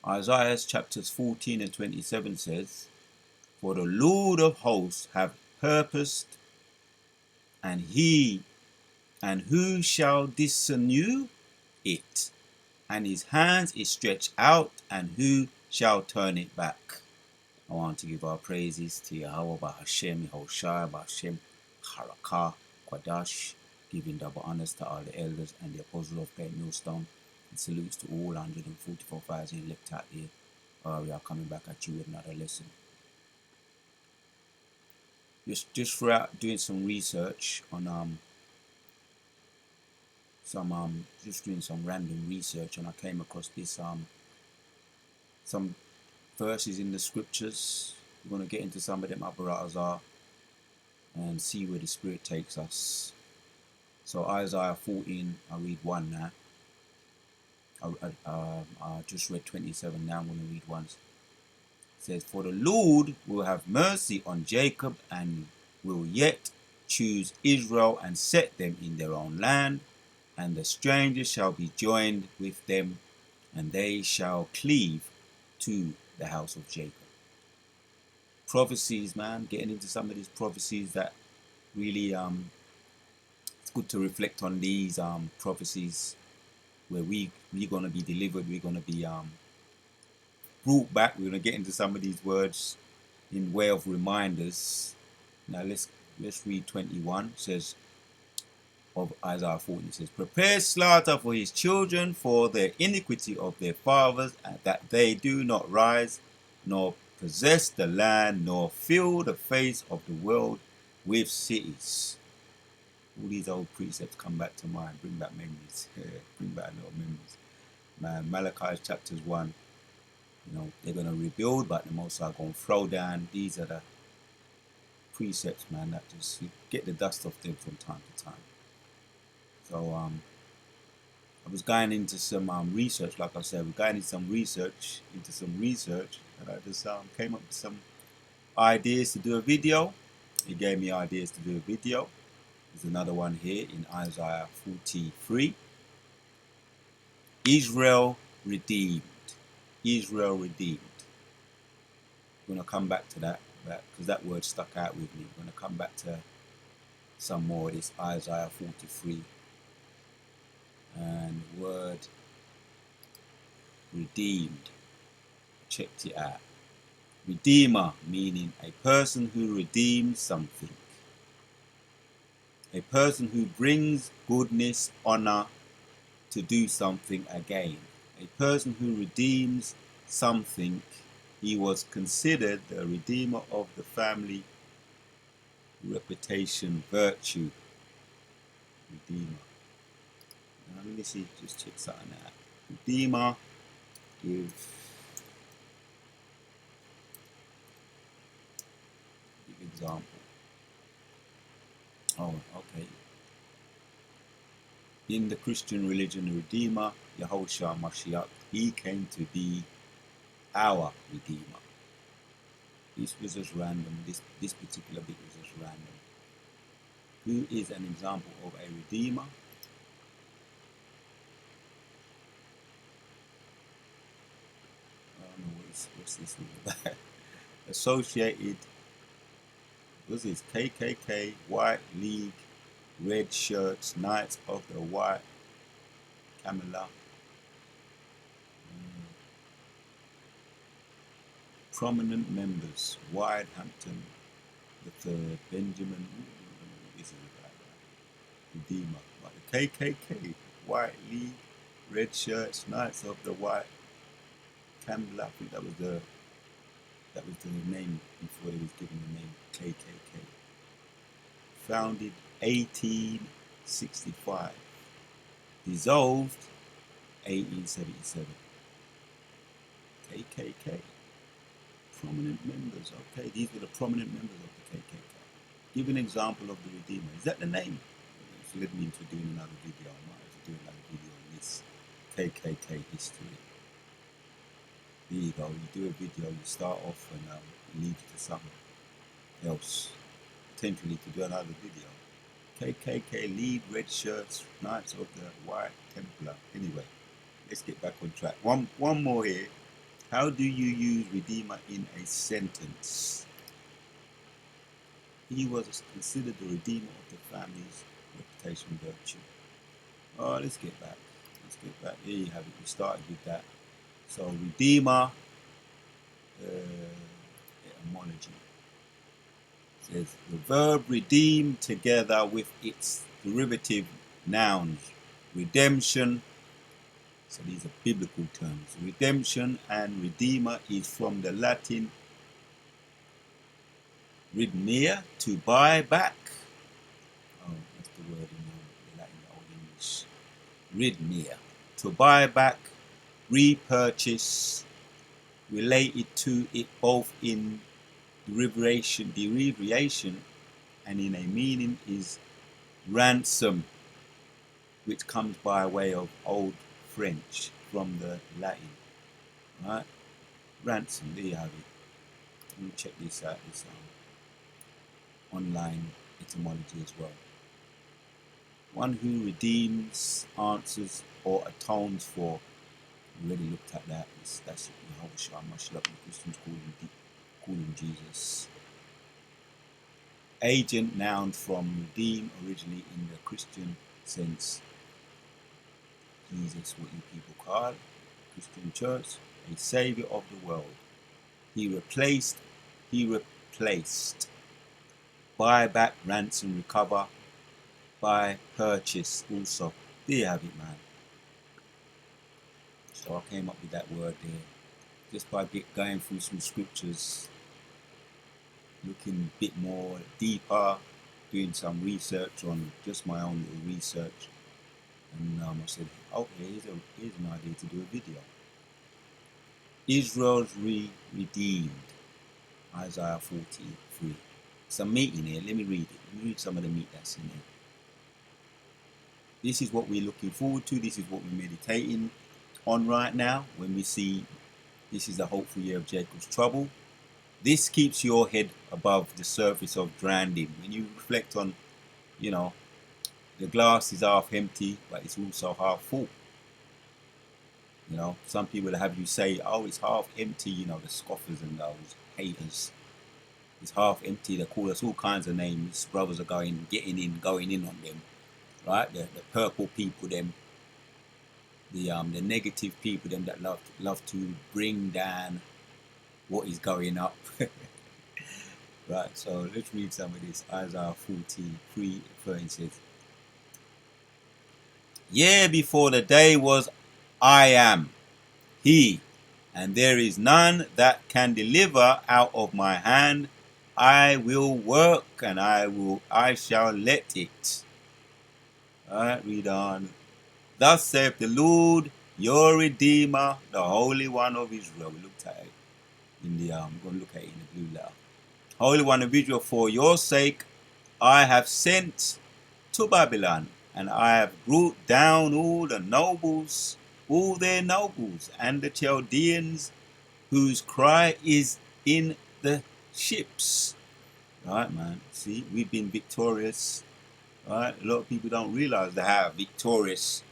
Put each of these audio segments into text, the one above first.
Isaiah chapters 14 and 27 says, "For the Lord of hosts hath purposed, and who shall dissew it? And his hands is stretched out, and who shall turn it back?" I want to give our praises to Yahweh Bahashem, Yehoshua Bahashem, Harakah, Quadash, giving double honors to all the elders and the apostles of Great Millstone, and salutes to all 144,000 elect out there. We are coming back at you with another lesson. Just throughout doing some research on just doing some random research, and I came across this some verses in the scriptures. We're going to get into some of them Abarazar and see where the Spirit takes us. So Isaiah 14, I'll read 1 now. I just read 27 now, I'm going to read 1. It says, "For the Lord will have mercy on Jacob and will yet choose Israel and set them in their own land, and the strangers shall be joined with them, and they shall cleave to the house of Jacob." Prophecies, man, getting into some of these prophecies that really it's good to reflect on these prophecies where we're gonna be delivered, we're gonna be brought back. We're gonna get into some of these words in way of reminders. Now let's read 21. It says of Isaiah 14, it says, "Prepare slaughter for his children for the iniquity of their fathers, and that they do not rise, nor possess the land, nor fill the face of the world with cities." All these old precepts come back to mind, bring back memories, bring back a lot of memories. Man, Malachi chapters 1, they're going to rebuild, but the Most High going to throw down. These are the precepts, man, that just you get the dust off them from time to time. So I was going into some research, like I said, we're going into some research, and I just came up with some ideas to do a video. He gave me ideas to do a video. There's another one here in Isaiah 43. Israel redeemed. Israel redeemed. We're going to come back to that because that word stuck out with me. We're going to come back to some more of this Isaiah 43. And the word redeemed. Checked it out. Redeemer, meaning a person who redeems something. A person who brings goodness, honor to do something again. A person who redeems something. He was considered the redeemer of the family, reputation, virtue. Redeemer. Now, let me see, just check something out. Redeemer, give example. Oh, okay. In the Christian religion, the Redeemer, Yahushua Mashiach, he came to be our Redeemer. This was just random. This particular bit was just random. Who is an example of a Redeemer? I don't know what's this one about. Associated, what's this? KKK, White League, Red Shirts, Knights of the White Camelot. Prominent members: Wyatt Hampton III, Benjamin. This is about Redeemer. But the KKK, White League, Red Shirts, Knights of the White Camelot. I think that was the name before they was given the name KKK. Founded 1865. Dissolved 1877. KKK. Prominent members. Okay, these were the prominent members of the KKK. Give an example of the Redeemer. Is that the name? It's led me into doing another video. I might have to do another video on this KKK history. There you go. You do a video, you start off and lead to something else. Potentially to do another video. KKK lead, Red Shirts, Knights of the White Templar. Anyway, let's get back on track. One more here. How do you use Redeemer in a sentence? He was considered the Redeemer of the family's reputation virtue. Oh, let's get back. Let's get back. Here you have it. We started with that. So Redeemer, etymology. Says the verb redeem together with its derivative nouns, redemption. So these are biblical terms. Redemption and redeemer is from the Latin redmere, to buy back. Oh, that's the word in the Latin Old English. Redmere, to buy back, repurchase, related to it both in derivation and in a meaning is ransom, which comes by way of Old French from the Latin. Right? Ransom, there you have it. Let me check this out, this online etymology as well. One who redeems, answers, or atones for. We already looked at that. That's Yahushua, Mashiach, the Christians call him Jesus. Agent, noun from redeem, originally in the Christian sense. Jesus, what you people call Christian church, a savior of the world. He replaced. Buy back, ransom, recover, buy, purchase also. There you have it, man. So I came up with that word there just by going through some scriptures, looking a bit more deeper, doing some research on just my own little research. And I said, okay, here's an idea to do a video. Israel's redeemed. Isaiah 43. Some meat in here. Let me read it. Let me read some of the meat that's in here. This is what we're looking forward to. This is what we're meditating on right now when we see this is the hopeful year of Jacob's trouble. This keeps your head above the surface of drowning. When you reflect on, the glass is half empty, but it's also half full. Some people have you say, oh, it's half empty, the scoffers and those haters. It's half empty. They call us all kinds of names. Brothers are going in on them, right? The purple people, them, the negative people, them that love to bring down what is going up. Right. So let's read some of this. Isaiah 43:13 says, "Yeah, before the day was, I am He, and there is none that can deliver out of my hand. I will work, and I shall let it." Alright, read on. "Thus saith the Lord, your Redeemer, the Holy One of Israel." We looked at it in the we're going to look at it in the blue letter. "Holy One of Israel, for your sake I have sent to Babylon, and I have brought down all their nobles, and the Chaldeans, whose cry is in the ships." Right, man. See, we've been victorious. Right, a lot of people don't realize how victorious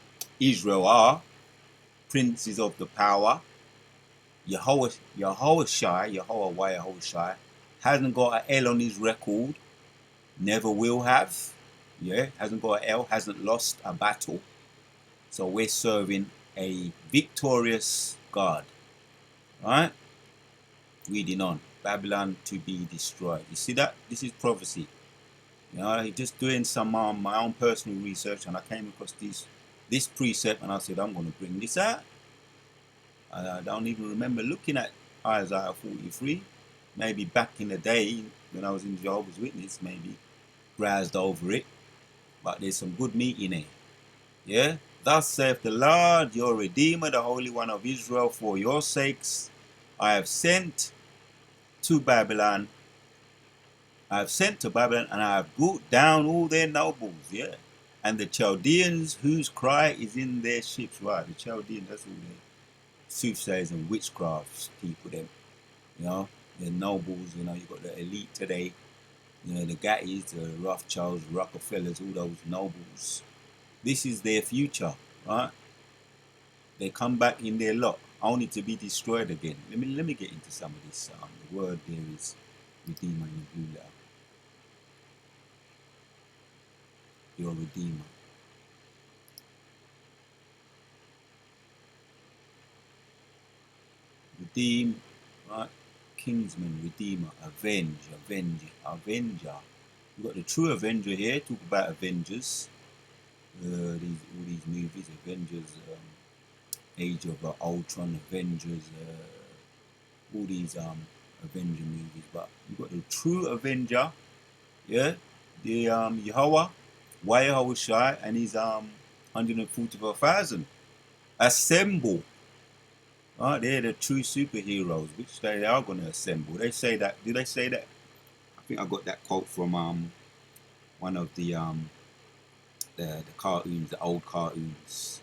Israel are. Princes of the power. Yahushai hasn't got an L on his record. Never will have. Yeah, hasn't got an L. Hasn't lost a battle. So we're serving a victorious God. Right? Reading on. Babylon to be destroyed. You see that? This is prophecy. Just doing some my own personal research, and I came across this precept, and I said, I'm going to bring this out. I don't even remember looking at Isaiah 43. Maybe back in the day when I was in Jehovah's Witness, maybe browsed over it. But there's some good meat in it. Yeah? "Thus saith the Lord, your Redeemer, the Holy One of Israel, for your sakes I have sent to Babylon. I have sent to Babylon, and I have brought down all their nobles." Yeah? "And the Chaldeans, whose cry is in their ships." Right, the Chaldeans, that's all the soothsayers and witchcraft people, them. The nobles, you got the elite today, the Gattis, the Rothschilds, Rockefellers, all those nobles. This is their future, right? They come back in their lot. only to be destroyed again. Let me get into some of this. The word there is Redeemer in the blue letter. Your Redeemer. Redeem, right? Kinsman, Redeemer, Avenger. We've got the true Avenger here. Talk about Avengers. All these movies, Avengers, Age of Ultron, Avengers, all these Avenger movies. But you've got the true Avenger, yeah, the Yahweh Shai, and his 144,000. Assemble. They're the true superheroes, which they are going to assemble. They say that. Do they say that? I think I got that quote from one of the cartoons, the old cartoons.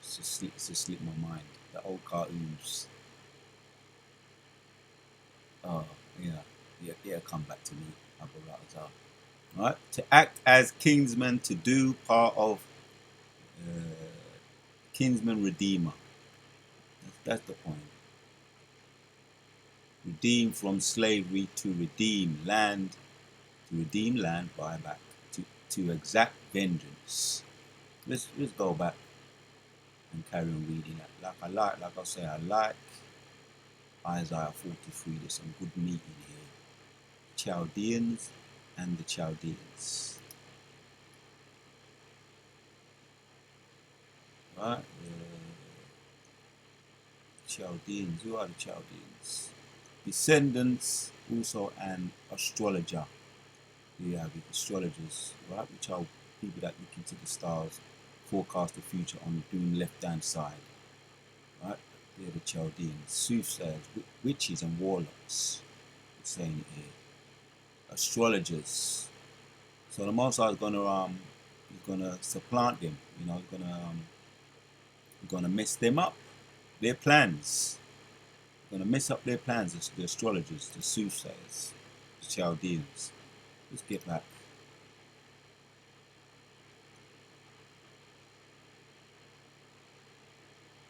It's just slipped my mind. The old cartoons. Oh yeah, come back to me. Right, to act as kinsman, to do part of kinsman redeemer. That's the point. Redeem from slavery, to redeem land, buy back, to exact vengeance. Let's go back and carry on reading that. Like I say, I like Isaiah 43. There's some good meat in here. Chaldeans and the Chaldeans. Right? Chaldeans. Who are the Chaldeans? Descendants, also an astrologer. You have astrologers, right? Which are people that look into the stars, forecast the future on the doom left-hand side. Right? They're the Chaldeans. Soothsayers, witches and warlocks. It's saying it here. Astrologers. So the Most High is gonna supplant them. You know, he's gonna mess them up. Their plans. Gonna mess up their plans. The astrologers, the soothsayers, the Chaldeans. Let's get back.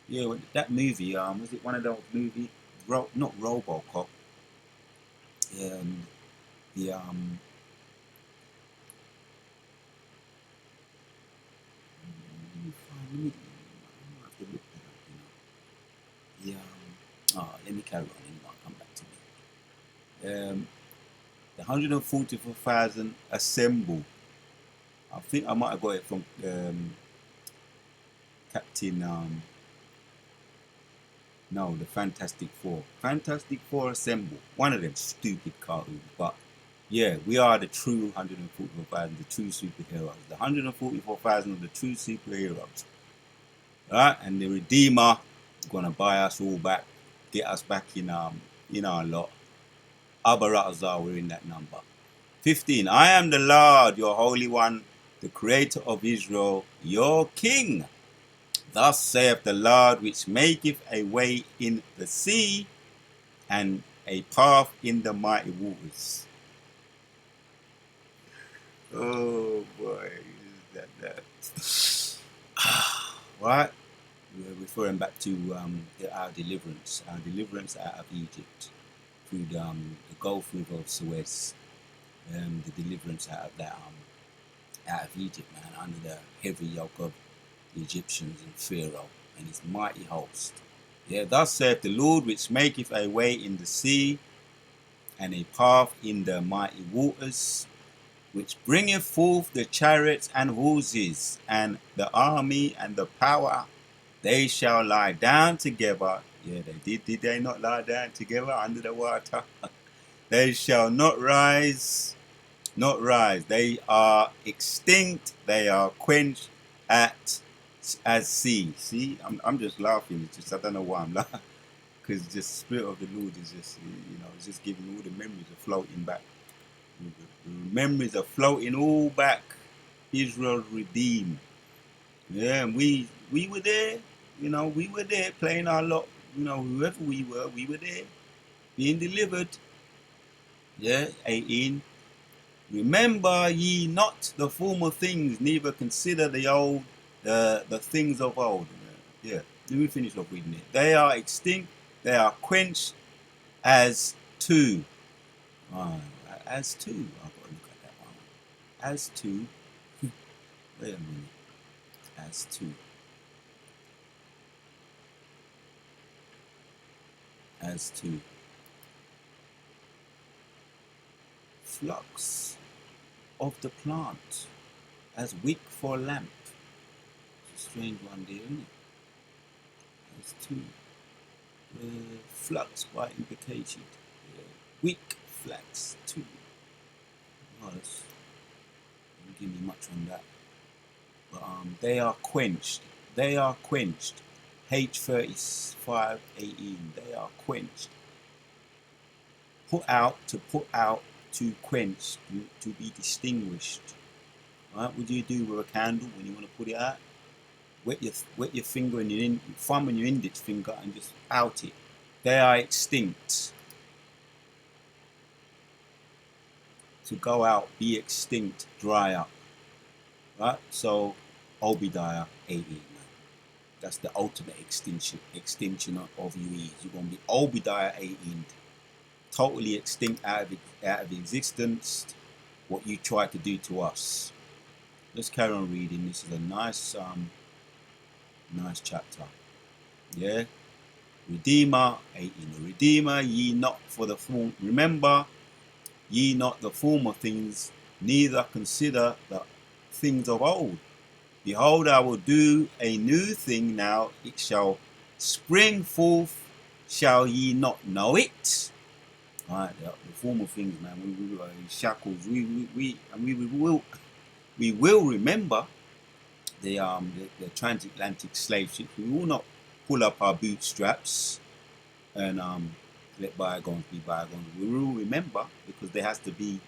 Yeah, that movie. Was it one of those movies? Not RoboCop. The let me carry on and I'll come back to me. The 144,000 assemble. I think I might have got it from Captain. No, the Fantastic Four. Fantastic Four assemble. One of them stupid cartoons, but yeah, we are the true 144,000, the true superheroes. The 144,000 of the true superheroes. Alright, and the Redeemer gonna buy us all back, get us back in our lot. Abarazah, we're in that number. 15. I am the Lord, your Holy One, the Creator of Israel, your King. Thus saith the Lord, which maketh a way in the sea and a path in the mighty waters. Oh boy, that. Right? We're referring back to our deliverance out of Egypt through the Gulf River of Suez, the deliverance out of Egypt, man, under the heavy yoke of the Egyptians and Pharaoh and his mighty host. Yeah, thus saith the Lord, which maketh a way in the sea and a path in the mighty waters, which bringeth forth the chariots and horses and the army and the power. They shall lie down together. Yeah, they did they not lie down together under the water? They shall not rise. They are extinct. They are quenched as sea. See, I'm just laughing. It's just, I don't know why I'm laughing. Because the Spirit of the Lord is just, it's just giving all the memories of floating back. The memories are floating all back. Israel redeemed. Yeah, and we were there. We were there playing our lot. Whoever we were there being delivered. Yeah, 18. Remember ye not the former things, neither consider the things of old. Yeah, let me finish off reading it. They are extinct, they are quenched as two. Ah, as two. I've got to look at that one. As two. Wait a minute. As two. As two. Flux of the plant. As wick for a lamp. It's a strange one there, isn't it? As two. Flux by implication. Wick flax two. Oh, that's, don't give me much on that. But they are quenched. They are quenched. H3518. They are quenched. Put out, to quench, to be distinguished. Right? What do you do with a candle when you want to put it out? Wet your finger and your thumb and your index finger and just out it. They are extinct. To go out, be extinct, dry up. Right? So Obadiah 18. That's the ultimate extinction of you is. You're going to be Obadiah 18. Totally extinct out of existence. What you tried to do to us. Let's carry on reading. This is a nice chapter. Yeah. Redeemer 18. Redeemer ye not for the form. Remember ye not the former things, neither consider the things of old. Behold, I will do a new thing now, it shall spring forth, shall ye not know it? Alright, the former things, man, we were in shackles, we will remember the transatlantic slave ships. We will not pull up our bootstraps and let bygones be bygones. We will remember because there has to be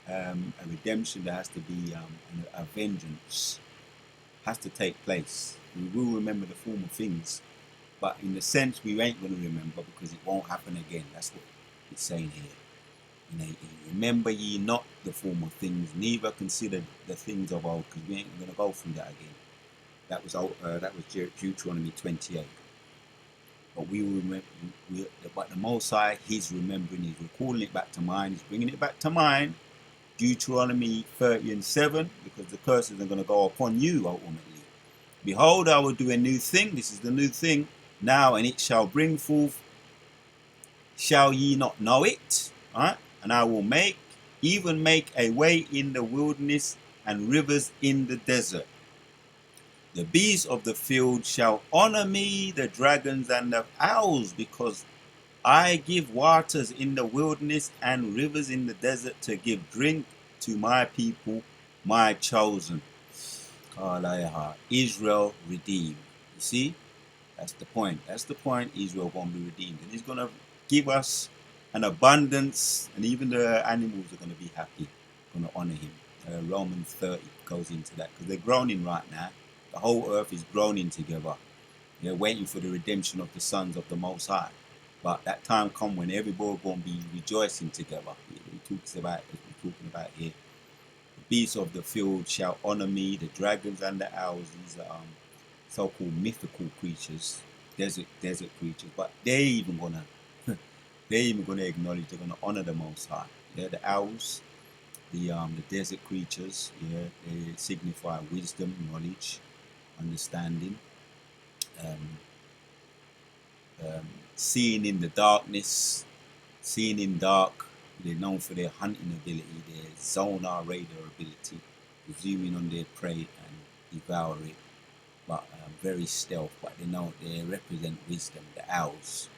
a redemption, there has to be a vengeance. Has to take place. We will remember the former things, but in the sense we ain't going to remember because it won't happen again. That's what it's saying here in 18. Remember ye not the former things, neither consider the things of old, because we ain't going to go through that again. That was Deuteronomy 28. But we will remember. But the Most High, He's remembering. He's recalling it back to mind. He's bringing it back to mind. Deuteronomy 30:7, because the curses are going to go upon you ultimately. Behold, I will do a new thing. This is the new thing now, and it shall bring forth. Shall ye not know it? Right? And I will make a way in the wilderness and rivers in the desert. The beasts of the field shall honor me, the dragons and the owls, because I give waters in the wilderness and rivers in the desert to give drink to my people, my chosen. Israel redeemed. You see? That's the point. That's the point. Israel won't be redeemed. And He's going to give us an abundance, and even the animals are going to be happy, going to honor Him. Romans 30 goes into that, because they're groaning right now. The whole earth is groaning together. They're waiting for the redemption of the sons of the Most High. But that time come when everybody going to be rejoicing together. We're talking about here. The beasts of the field shall honor me, the dragons and the owls. These are so-called mythical creatures, desert creatures. But they're even gonna acknowledge, they're gonna honor the Most High. Yeah, the owls, the desert creatures. Yeah, they signify wisdom, knowledge, understanding. Seeing in the darkness, seeing in dark. They're known for their hunting ability, their sonar radar ability, zooming on their prey and devour it. But very stealth. But they represent wisdom, the owls.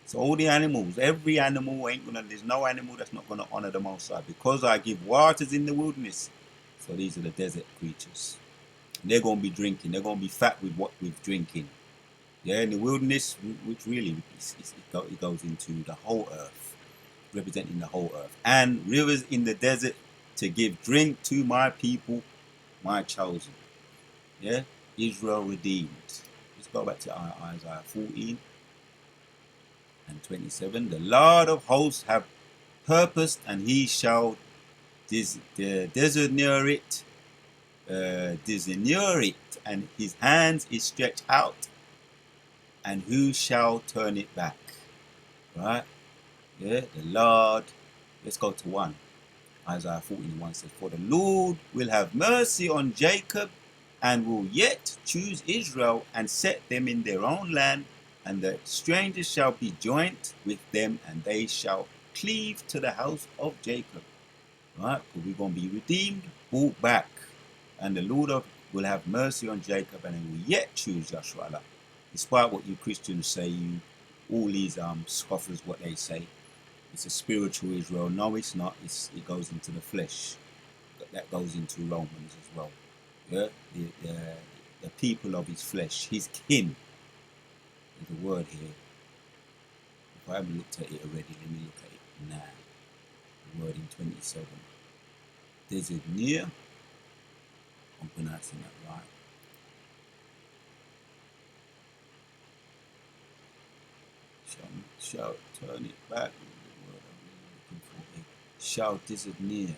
So all the animals, every animal ain't gonna. There's no animal that's not gonna honor the Most High, because I give waters in the wilderness. So these are the desert creatures. And they're gonna be drinking. They're gonna be fat with drinking. Yeah, in the wilderness, which really it goes into the whole earth, representing the whole earth, and rivers in the desert to give drink to my people, my chosen. Yeah, Israel redeemed. Let's go back to Isaiah 14 and 27. The Lord of hosts have purposed, and He shall designure it, and His hands is stretched out, and who shall turn it back? Right? Yeah, the Lord. Let's go to 1. Isaiah 14:1 says, for the Lord will have mercy on Jacob and will yet choose Israel and set them in their own land, and the strangers shall be joined with them, and they shall cleave to the house of Jacob. Right? Because we're going to be redeemed, brought back, and the Lord will have mercy on Jacob, and he will yet choose Joshua. Despite what you Christians say, all these scoffers, what they say, it's a spiritual Israel. No, it's not. It goes into the flesh. That goes into Romans as well. Yeah, the people of his flesh, his kin. There's a word here. If I haven't looked at it already, let me look at it now. The word in 27. There's it near. I'm pronouncing that right. Shall turn it back. The word I'm really looking for here. Shall near.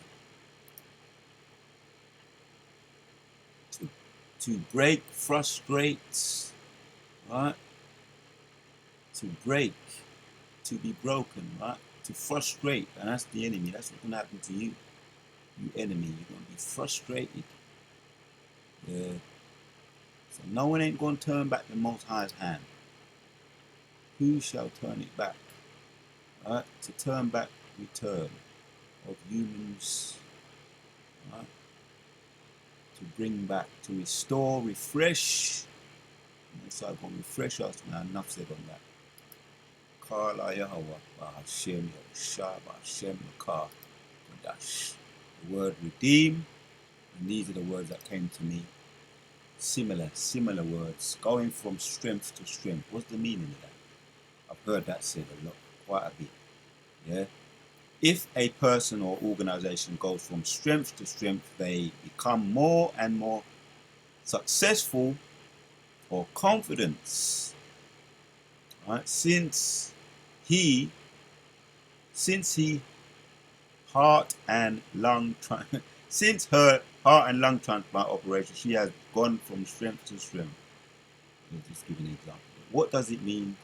To break, frustrate, right? To break, to be broken, right? To frustrate, and that's the enemy. That's what's gonna happen to you, you enemy. You're gonna be frustrated. Yeah. So no one ain't gonna turn back the Most High's hand. Who shall turn it back? Right? To turn back, return of humans, right? To bring back, to restore, refresh. And so I'm gonna refresh us now. Enough said on that. Kala Yahweh, Bahashem, Yahushua, Bahashem, Makar, Kodash. The word redeem, and these are the words that came to me. Similar words, going from strength to strength. What's the meaning of that? I've heard that said a lot, quite a bit. Yeah. If a person or organization goes from strength to strength, they become more and more successful or confident. Right? Since he heart and lung since her heart and lung transplant operation, she has gone from strength to strength. Let's just give an example. What does it mean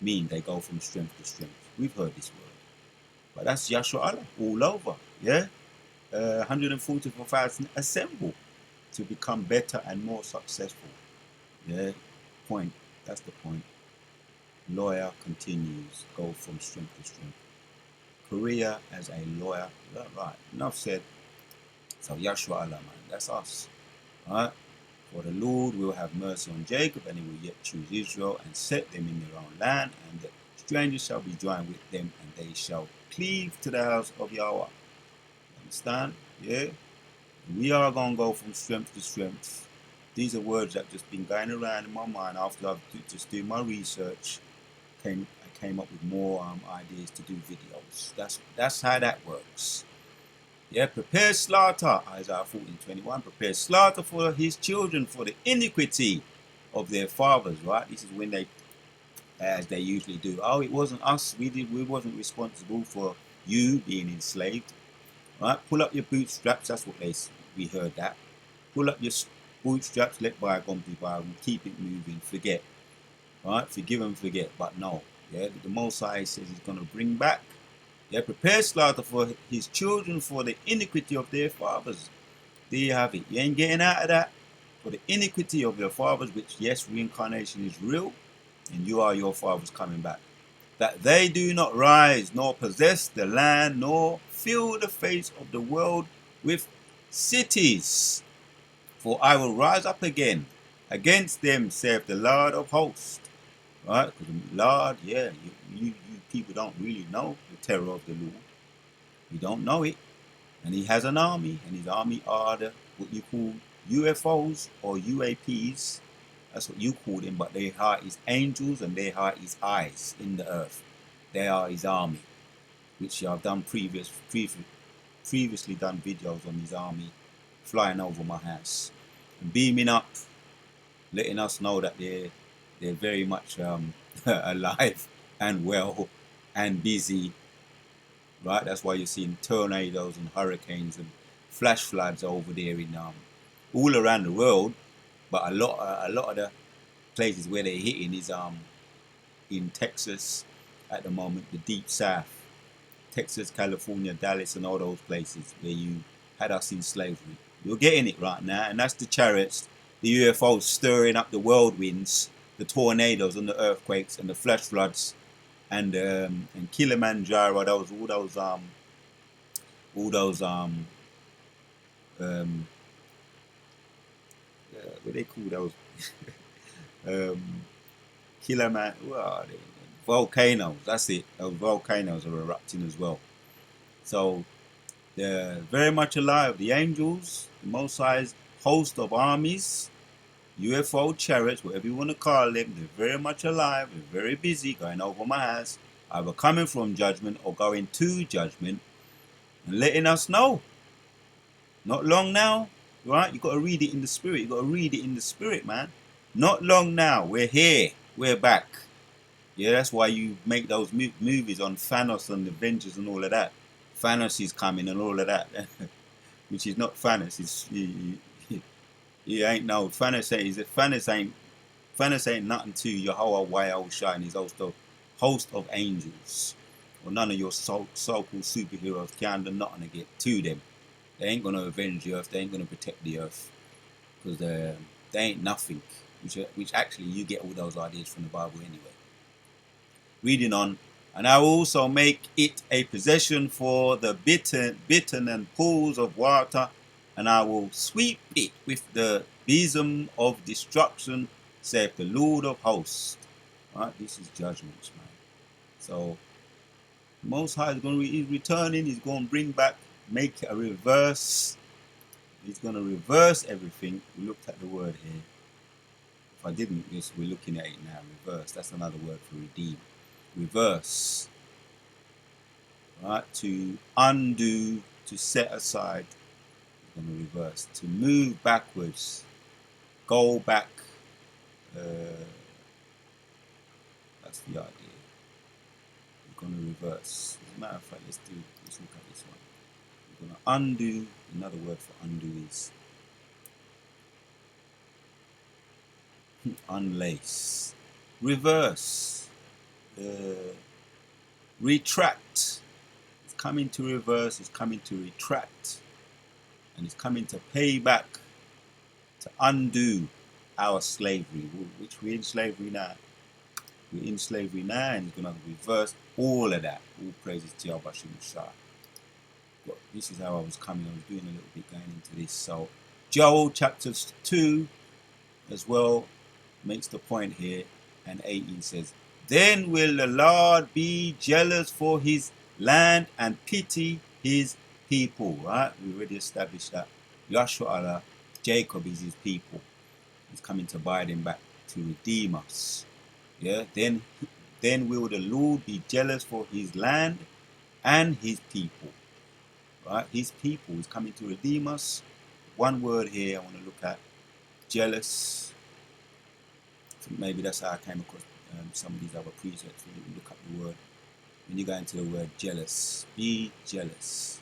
they go from strength to strength? We've heard this word, but that's Yahshua Allah all over. Yeah, 144,000 assemble to become better and more successful. Yeah, point. That's the point. Lawyer continues, go from strength to strength. Career as a lawyer. Right. Enough said. So Yahshua Allah, man, that's us. Right? For the Lord will have mercy on Jacob, and he will yet choose Israel and set them in their own land, and the strangers shall be joined with them, and they shall cleave to the house of Yahweh. Understand? Yeah? We are going to go from strength to strength. These are words that just been going around in my mind after I've just doing my research. I came up with more ideas to do videos. That's how that works. Yeah, prepare slaughter, Isaiah 14:21. Prepare slaughter for his children for the iniquity of their fathers. Right? This is when they, as they usually do. Oh, it wasn't us. We wasn't responsible for you being enslaved. Right? Pull up your bootstraps. That's what we heard that. Pull up your bootstraps. Let bygone be bygone. Keep it moving. Forget. Right? Forgive and forget. But no. Yeah. The Most High says he's going to bring back. Yeah, prepare slaughter for his children for the iniquity of their fathers. There you have it. You ain't getting out of that. For the iniquity of your fathers, which, yes, reincarnation is real, and you are your fathers coming back. That they do not rise, nor possess the land, nor fill the face of the world with cities. For I will rise up again against them, saith the Lord of hosts. Right? Because the Lord, yeah, you people don't really know the terror of the Lord. You don't know it. And he has an army, and his army are what you call UFOs or UAPs. That's what you call them, but their heart is angels and their heart is eyes in the earth. They are his army, which I've done previously done videos on his army flying over my house and beaming up, letting us know that they're very much alive and well and busy. Right, that's why you're seeing tornadoes and hurricanes and flash floods over there in all around the world. But a lot of places where they're hitting is in Texas at the moment, the deep south, Texas, California, Dallas, and all those places where you had us in slavery. You're getting it right now, and that's the chariots, the UFOs stirring up the whirlwinds, the tornadoes and the earthquakes and the flash floods and Kilimanjaro. Those all those um what they call those um Kilimanjaro volcanoes. That's it. Those volcanoes are erupting as well. So they're very much alive. The angels, the Most High's host of armies, UFO chariots, whatever you want to call them, they're very much alive. They're very busy going over my house, either coming from judgment or going to judgment and letting us know. Not long now, right? You got to read it in the spirit. You got to read it in the spirit, man. Not long now. We're here. We're back. Yeah, that's why you make those movies on Thanos and Avengers and all of that. Thanos is coming and all of that, which is not Thanos. It's he ain't no Thanos. Thanos ain't nothing to Yahweh Wahel Shai and his host of angels. Well, none of your so-called superheroes can do nothing to get to them. They ain't gonna avenge the earth. They ain't gonna protect the earth because they ain't nothing. Which actually you get all those ideas from the Bible anyway. Reading on, and I will also make it a possession for the bittern and pools of water, and I will sweep it with the besom of destruction, saith the Lord of hosts. Right, this is judgments, man. So Most High is going to he's returning. He's going to bring back, make a reverse. He's going to reverse everything. We looked at the word here. If I didn't, we're looking at it now. Reverse. That's another word for redeem. Reverse. Right? To undo, to set aside. He's going to reverse. To move backwards. Go back. That's the idea. We're going to reverse. As a matter of fact, let's look at this one. We're going to undo. Another word for undo is unlace. Reverse. Retract. It's coming to reverse. It's coming to retract. And it's coming to pay back. To undo our slavery. Which we're in slavery now. We're in slavery now, and it's going to reverse all of that. All praises to Yahweh Shah. Well, this is how I was coming. I was doing a little bit going into this. So, Joel chapter 2 as well makes the point here, and 18 says, then will the Lord be jealous for his land and pity his people. Right? We already established that. Yahshua Allah, Jacob is his people. He's coming to buy them back, to redeem us. Yeah, then will the Lord be jealous for his land and his people. Right? His people is coming to redeem us. One word here I want to look at. Jealous. So maybe that's how I came across some of these other precepts. When you look up the word. When you go into the word jealous. Be jealous.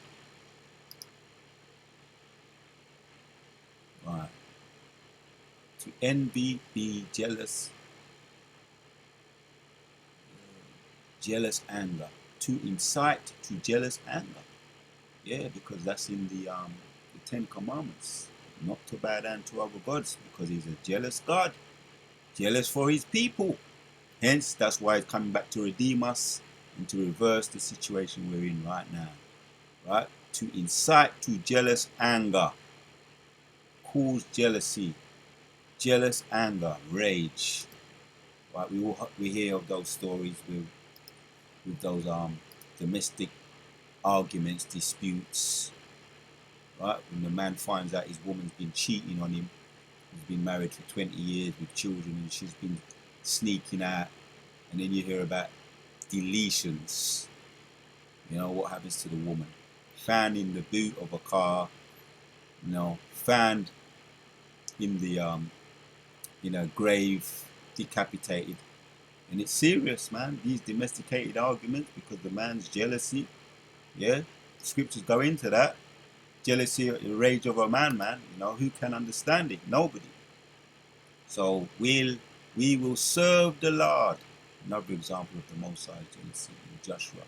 Right. To envy, be jealous. Jealous anger. To incite to jealous anger. Yeah, because that's in the Ten Commandments. Not to bow down to other gods, because he's a jealous God. Jealous for his people. Hence, that's why he's coming back to redeem us and to reverse the situation we're in right now. Right? To incite to jealous anger. Cause jealousy. Jealous anger. Rage. Right? We hear of those stories with those domestic arguments, disputes, right? When the man finds out his woman's been cheating on him, he's been married for 20 years with children, and she's been sneaking out, and then you hear about deletions. You know what happens to the woman? Found in the boot of a car, found in the in a grave, decapitated. And it's serious, man. These domesticated arguments because the man's jealousy. Yeah, scriptures go into that. Jealousy, the rage of a man. Who can understand it? Nobody. So we'll we will serve the Lord. Another example of the Most High jealousy in Joshua.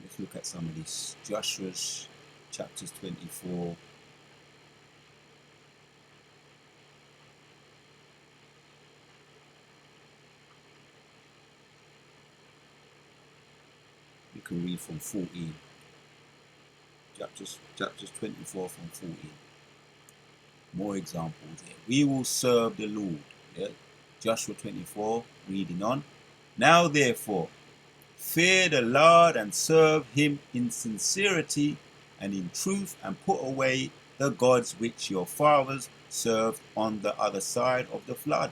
Let's look at some of this. Joshua's chapters 24. You can read from 14. Chapters 24 from 14. More examples here. We will serve the Lord. Yeah? Joshua 24, reading on. Now therefore, fear the Lord and serve him in sincerity and in truth, and put away the gods which your fathers served on the other side of the flood.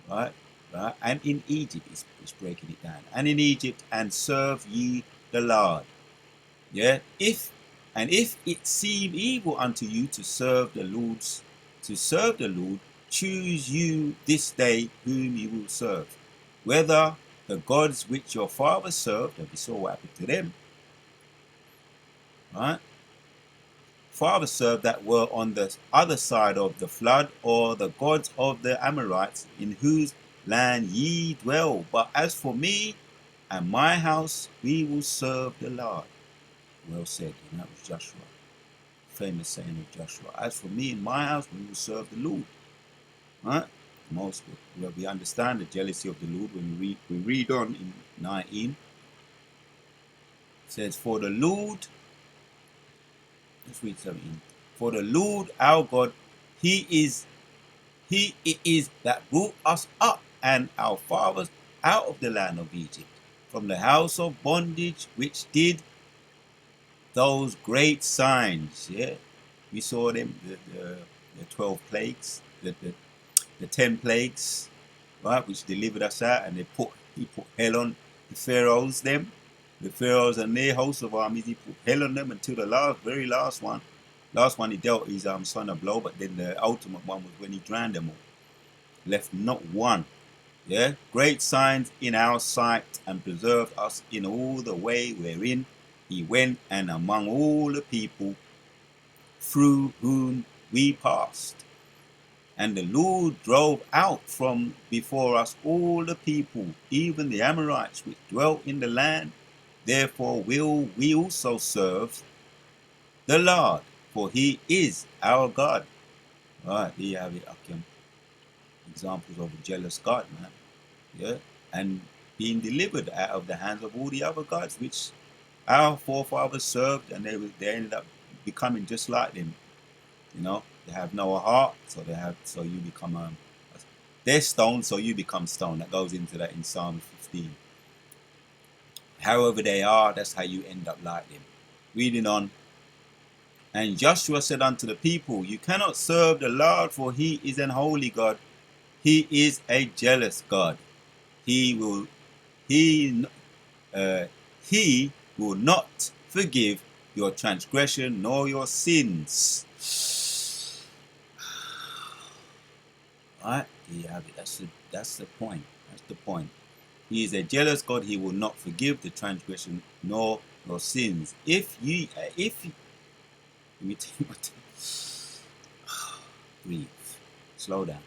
Right? Right? And in Egypt, it's breaking it down. And in Egypt, and serve ye the Lord. Yeah? If it seem evil unto you to serve the Lord, choose you this day whom you will serve, whether the gods which your fathers served, and we saw what happened to them, right? Fathers served that were on the other side of the flood, or the gods of the Amorites, in whose land ye dwell. But as for me and my house, we will serve the Lord. Well said, and that was Joshua. Famous saying of Joshua. As for me and my house, we will serve the Lord. Right? Most well, we understand the jealousy of the Lord when we read on in 19. It says, for the Lord, let's read 17. For the Lord our God, He it is that brought us up and our fathers out of the land of Egypt, from the house of bondage, which did those great signs. Yeah, we saw them, the 12 plagues, the 10 plagues, right, which delivered us out, and he put hell on the pharaohs, the pharaohs and their host of armies. He put hell on them until the very last one. Last one he dealt his son a blow, but then the ultimate one was when he drowned them all, left not one. Yeah, great signs in our sight, and preserved us in all the way wherein he went, and among all the people through whom we passed. And the Lord drove out from before us all the people, even the Amorites which dwelt in the land. Therefore will we also serve the Lord, for he is our God. Right, here you have it, Akim. Examples of a jealous God, man. Yeah, and being delivered out of the hands of all the other gods which our forefathers served, and they ended up becoming just like them. You know, they have no heart, so you become they're stone, so you become stone. That goes into that in Psalm 15. However they are, that's how you end up like them. Reading on. And Joshua said unto the people, you cannot serve the Lord, for he is an holy God. He is a jealous God. He will not forgive your transgression nor your sins. Right? There you have it. That's the point. That's the point. He is a jealous God. He will not forgive the transgression nor your sins. Let me take my time. Breathe. Slow down.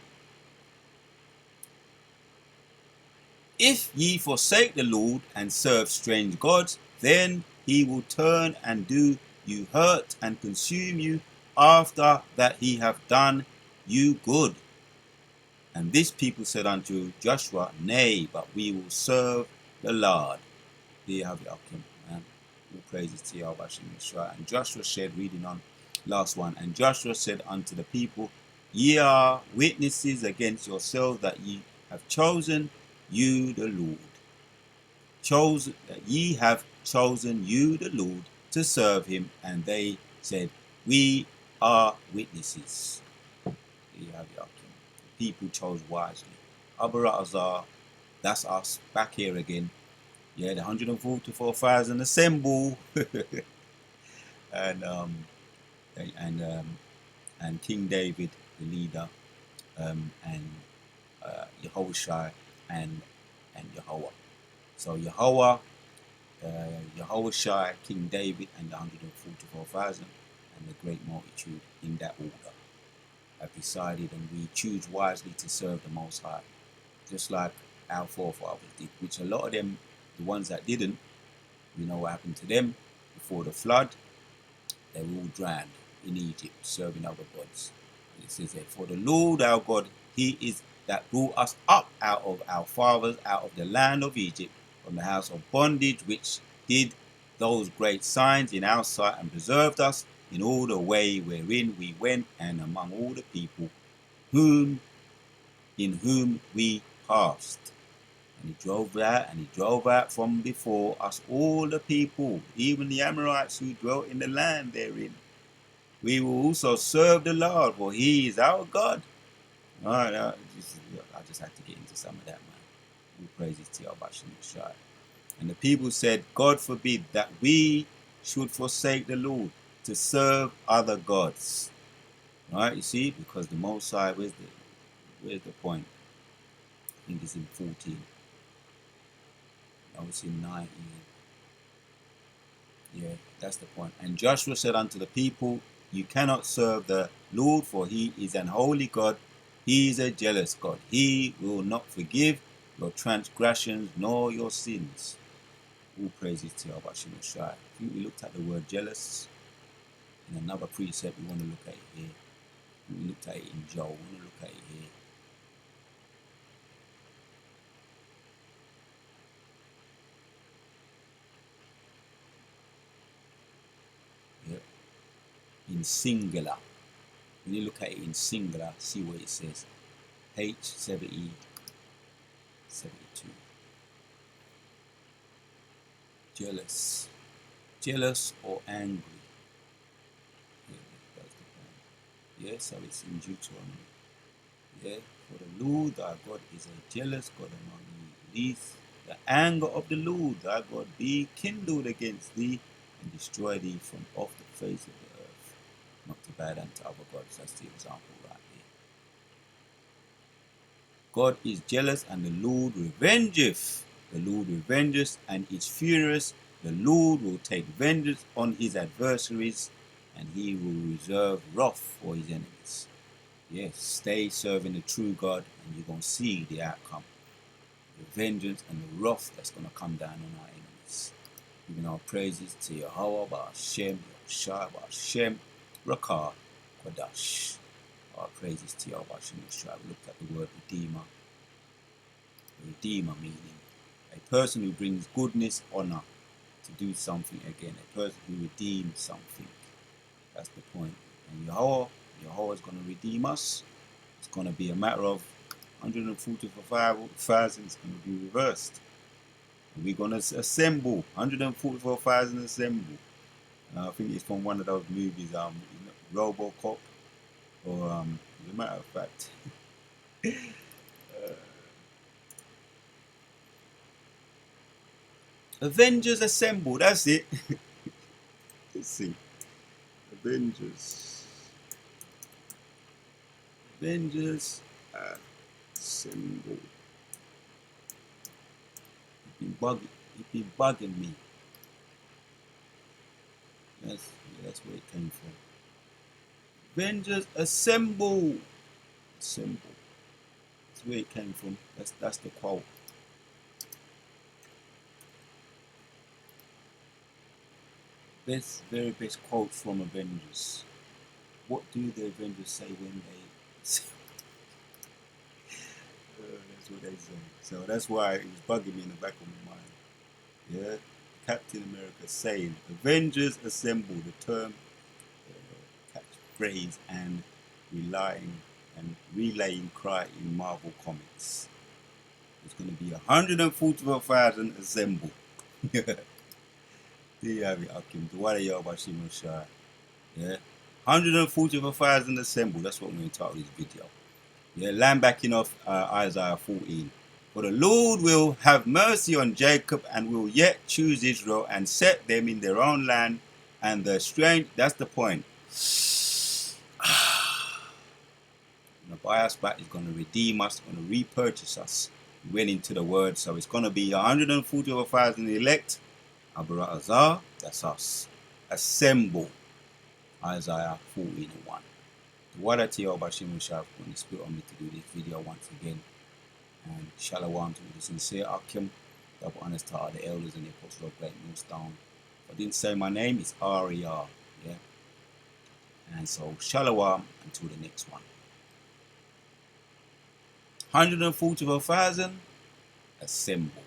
If ye forsake the Lord and serve strange gods, then he will turn and do you hurt and consume you after that he have done you good. And this people said unto Joshua, nay, but we will serve the Lord. There you have it, Akim, man. All praises to Yahweh Shemeshua. And Joshua said, reading on, last one, and Joshua said unto the people, ye are witnesses against yourselves that ye have chosen you the Lord. Ye have chosen you the Lord to serve him. And they said, we are witnesses. There you have it, Akim. People chose wisely. Abarazar, that's us back here again. Yeah, the 144,000 assemble. and and King David, the leader, and Yehoshua and Yahweh. So Yehoshua, King David, and the 144,000, and the great multitude in that order. decided and we choose wisely to serve the Most High, just like our forefathers did, which a lot of them, the ones that didn't, you know what happened to them before the flood? They were all drowned in Egypt, serving other gods. And it says there, for the Lord our God, he is that brought us up out of our fathers, out of the land of Egypt, from the house of bondage, which did those great signs in our sight, and preserved us in all the way wherein we went, and among all the people in whom we passed. And he drove out from before us all the people, even the Amorites who dwelt in the land therein. We will also serve the Lord, for he is our God. All right, I just had to get into some of that, man. All praises to Yahweh Shai. And the people said, God forbid that we should forsake the Lord to serve other gods. All right, you see, because the Most High, where's the point? I think it's in 14. No, it's in 19. Yeah, that's the point. And Joshua said unto the people, you cannot serve the Lord, for he is an holy God. He is a jealous God. He will not forgive your transgressions nor your sins. All praises to Yahweh Shai. I think we looked at the word jealous in another precept. We want to look at it here. We looked at it in Joel. We want to look at it here. Yep. In singular. When you look at it in singular, see what it says. H70 72. Jealous or angry. Yeah, that's the point. Yeah, so it's in Deuteronomy. Yeah, for the Lord thy God is a jealous God among you. Lest the anger of the Lord thy God be kindled against thee, and destroy thee from off the face of the earth. Not to bow down to other gods. That's the example right here. God is jealous, and the Lord revengeth. The Lord revengeth and is furious. The Lord will take vengeance on his adversaries, and he will reserve wrath for his enemies. Yes, stay serving the true God, and you're going to see the outcome. The vengeance and the wrath that's going to come down on our enemies. Giving our praises to Yahweh, Ba'ashem, Yahushua, Ba'ashem, Rakah, Kodash. Our praises to Yahweh, Ba'ashem, we looked at the word Redeemer. Redeemer meaning a person who brings goodness, honor to do something again. A person who redeems something. That's the point. And Yahweh is going to redeem us. It's going to be a matter of 144,000 is going to be reversed. And we're going to assemble 144,000 assemble. I think it's from one of those movies, RoboCop, or as a matter of fact. Avengers Assemble, that's it. Let's see. Avengers Assemble. It be bugging me. That's where it came from. Avengers Assemble. Assemble. That's where it came from. That's the quote. Very best quote from Avengers. What do the Avengers say when they that's what they say. So that's why it was bugging me in the back of my mind. Yeah, Captain America saying Avengers Assemble, the term, catchphrase and relaying cry in Marvel Comics. It's going to be 144,000 assemble. There you have it, Akim. Yeah, 144,000 assemble. That's what we're going to title this video. Yeah, land backing off Isaiah 14. For the Lord will have mercy on Jacob and will yet choose Israel and set them in their own land. And the strange, that's the point. Going to buy us back. He's going to redeem us. Going to repurchase us. We went into the word. So it's going to be 144,000 elect. Abarat Azar, that's us. Assemble. Isaiah 14:1. Wadati Bashim Shaf when the spirit on me to do this video once again. And Shalom to the sincere Akim, double honest to all the elders and the apostles of Great Millstone. If I didn't say my name, it's Aria. Yeah. And so Shalom until the next one. 144,000 assemble.